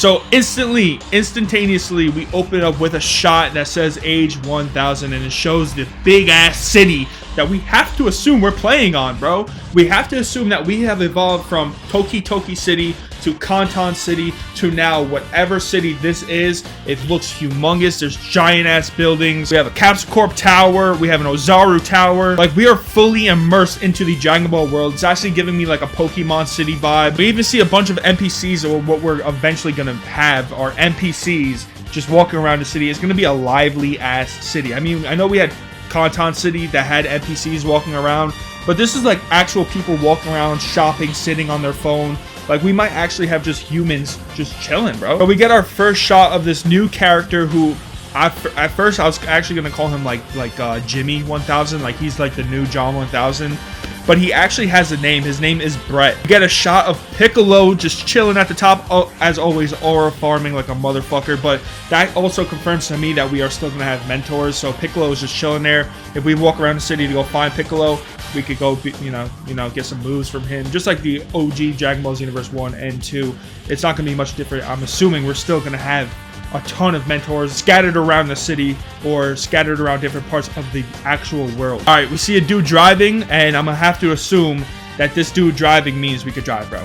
So instantaneously, we open it up with a shot that says age 1000, and it shows the big ass city that we have to assume we're playing on, bro. We have to assume that we have evolved from Toki City to Kanton City to now whatever city this is. It looks humongous. There's giant ass buildings. We have a Capsule Corp tower. We have an Ozaru tower. Like, we are fully immersed into the Dragon Ball world. It's actually giving me like a Pokemon City vibe. We even see a bunch of NPCs, or what we're eventually gonna have are NPCs just walking around the city. It's gonna be a lively ass city. I mean, I know we had Kanton City that had NPCs walking around, but this is like actual people walking around, shopping, sitting on their phone. Like, we might actually have just humans just chilling, bro. But we get our first shot of this new character who, at first I was actually gonna call him like Jimmy 1000, like he's like the new John 1000. But he actually has a name. His name is Brett. We get a shot of Piccolo just chilling at the top, as always, aura farming like a motherfucker. But that also confirms to me that we are still gonna have mentors. So Piccolo is just chilling there. If we walk around the city to go find Piccolo, we could go, you know, get some moves from him. Just like the OG Dragon Ball Xenoverse 1 and 2. It's not gonna be much different. I'm assuming we're still gonna have a ton of mentors scattered around the city or scattered around different parts of the actual world. All right, we see a dude driving, and I'm gonna have to assume that this dude driving means we could drive, bro.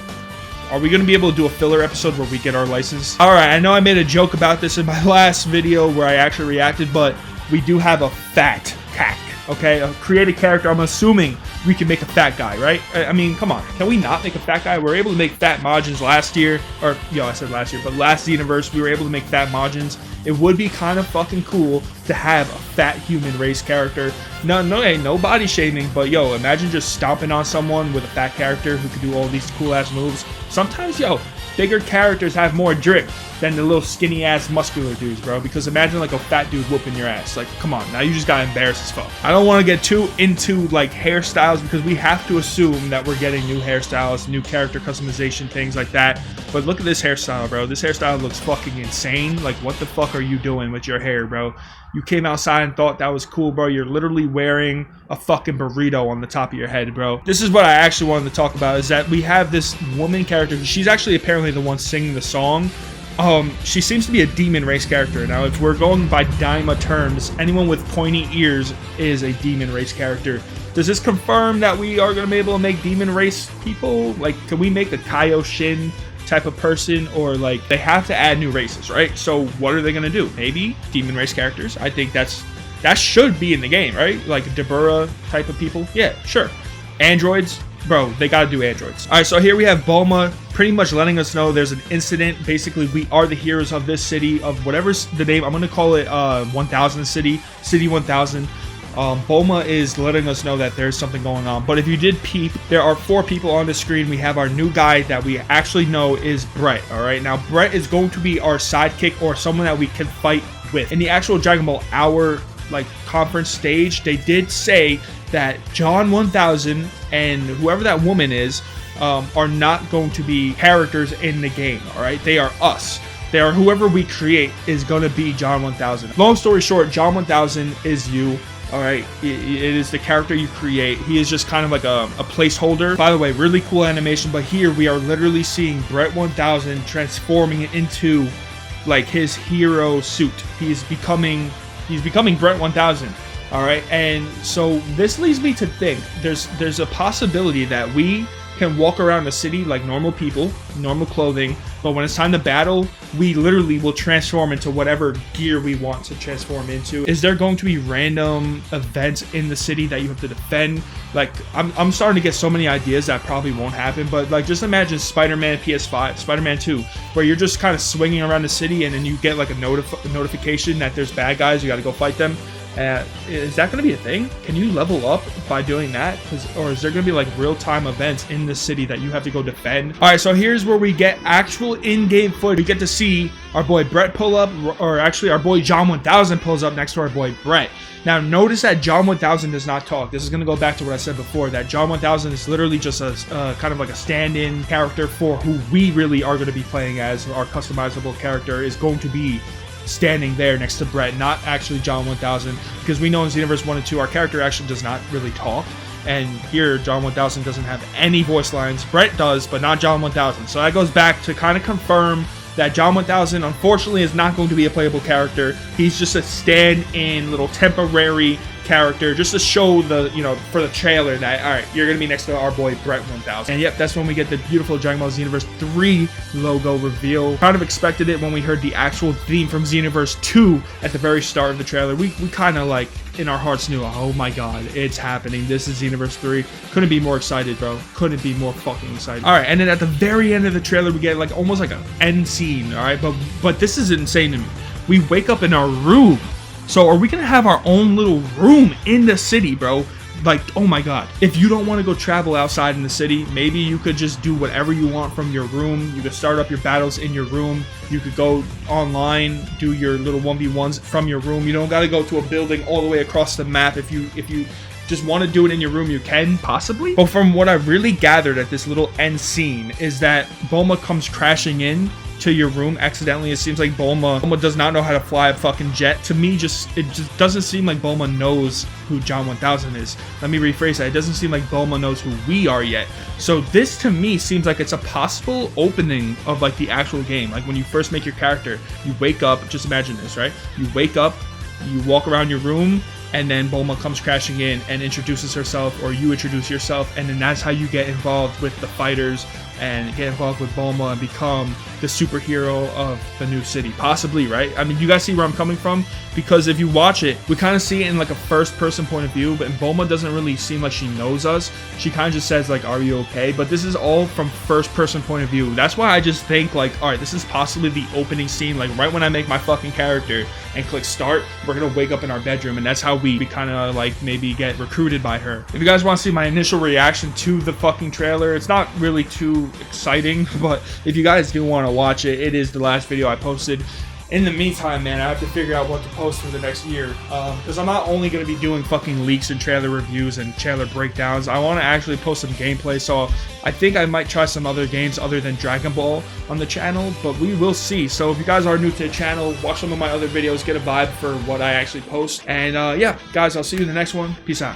Are we gonna be able to do a filler episode where we get our license? All right, I know I made a joke about this in my last video where I actually reacted, but we do have a fat cack. Okay, create a character. I'm assuming we can make a fat guy, right? I mean, come on. Can we not make a fat guy? We were able to make fat Majins last year. Or, I said last year, but last Xenoverse, we were able to make fat Majins. It would be kind of fucking cool to have a fat human race character. No body shaming, but yo, imagine just stomping on someone with a fat character who could do all these cool ass moves. Sometimes, bigger characters have more drip than the little skinny ass muscular dudes, bro. Because imagine like a fat dude whooping your ass. Like, come on, now you just got embarrassed as fuck. I don't want to get too into like hairstyles because we have to assume that we're getting new hairstyles, new character customization, things like that. But look at this hairstyle, bro. This hairstyle looks fucking insane. Like, what the fuck are you doing with your hair, bro? You came outside and thought that was cool, bro. You're literally wearing a fucking burrito on the top of your head, bro. This is what I actually wanted to talk about, is that we have this woman character. She's actually apparently the one singing the song. She seems to be a demon race character. Now, if we're going by Daima terms, anyone with pointy ears is a demon race character. Does this confirm that we are going to be able to make demon race people? Like, can we make a Kaioshin type of person, or like they have to add new races, right? So what are they gonna do? Maybe demon race characters. I think that should be in the game, right? Like Dabura type of people. Yeah, sure. Androids, bro, they gotta do androids. All right, so here we have Bulma pretty much letting us know there's an incident. Basically, we are the heroes of this city, of whatever's the name. I'm gonna call it 1000 City 1000. Bulma is letting us know that there's something going on. But if you did peep, there are 4 people on the screen. We have our new guy that we actually know is Brett. All right, now Brett is going to be our sidekick, or someone that we can fight with. In the actual Dragon Ball Hour conference stage, they did say that John 1000 and whoever that woman is are not going to be characters in the game. All right, they are us. They are whoever we create is going to be John 1000. Long story short, John 1000 is you. Alright, it is the character you create. He is just kind of like a placeholder. By the way, really cool animation, but here we are literally seeing Brett 1000 transforming it into like his hero suit. He's becoming Brett 1000. Alright, and so this leads me to think there's a possibility that we can walk around the city like normal people, normal clothing, but when it's time to battle, we literally will transform into whatever gear we want to transform into. Is there going to be random events in the city that you have to defend? Like, I'm starting to get so many ideas that probably won't happen, but like, just imagine Spider-Man PS5, Spider-Man 2, where you're just kind of swinging around the city and then you get like a notification that there's bad guys, you got to go fight them. Is that going to be a thing? Can you level up by doing that? Or is there going to be like real-time events in the city that you have to go defend? All right, so here's where we get actual in-game footage. We get to see our boy Brett pull up, or actually our boy John 1000 pulls up next to our boy Brett. Now, notice that John 1000 does not talk. This is going to go back to what I said before, that John 1000 is literally just a kind of like a stand-in character for who we really are going to be playing as. Our customizable character is going to be standing there next to Brett, not actually John 1000, because we know in Xenoverse 1 and 2 our character actually does not really talk, and here John 1000 doesn't have any voice lines. Brett does, but not John 1000. So that goes back to kind of confirm that John 1000 unfortunately is not going to be a playable character. He's just a stand-in little temporary character just to show the, you know, for the trailer that, all right, you're gonna be next to our boy Brett 1000. And yep, that's when we get the beautiful Dragon Ball Xenoverse 3 logo reveal. Kind of expected it when we heard the actual theme from Xenoverse 2 at the very start of the trailer. We kind of like in our hearts knew, oh my god, it's happening. This is Xenoverse 3. Couldn't be more excited, bro. Couldn't be more fucking excited. All right, and then at the very end of the trailer, we get like almost like an end scene. All right, but this is insane to me. We wake up in our room. So are we gonna have our own little room in the city, bro? Like, oh my god. If you don't want to go travel outside in the city, maybe you could just do whatever you want from your room. You could start up your battles in your room. You could go online, do your little 1v1s from your room. You don't gotta go to a building all the way across the map. If you just want to do it in your room, you can, possibly. But from what I really gathered at this little end scene is that Bulma comes crashing in to your room accidentally. It seems like Bulma does not know how to fly a fucking jet. To me, it just doesn't seem like Bulma knows who John 1000 is. Let me rephrase that. It doesn't seem like Bulma knows who we are yet. So this to me seems like it's a possible opening of like the actual game. Like when you first make your character, you wake up, just imagine this, right? You wake up, you walk around your room, and then Bulma comes crashing in and introduces herself, or you introduce yourself, and then that's how you get involved with the fighters and get involved with Bulma and become the superhero of the new city. Possibly, right? I mean, you guys see where I'm coming from? Because if you watch it, we kind of see it in like a first person point of view, but Bulma doesn't really seem like she knows us. She kind of just says like, are you okay? But this is all from first person point of view. That's why I just think like, all right, this is possibly the opening scene. Like right when I make my fucking character and click start, we're gonna wake up in our bedroom, and that's how we kind of like maybe get recruited by her. If you guys want to see my initial reaction to the fucking trailer, it's not really too exciting, but if you guys do want to watch it, it is the last video I posted. In the meantime, man, I have to figure out what to post for the next year, because I'm not only going to be doing fucking leaks and trailer reviews and trailer breakdowns. I want to actually post some gameplay, so I think I might try some other games other than Dragon Ball on the channel, but we will see. So if you guys are new to the channel, watch some of my other videos, get a vibe for what I actually post, and yeah, guys, I'll see you in the next one. Peace out.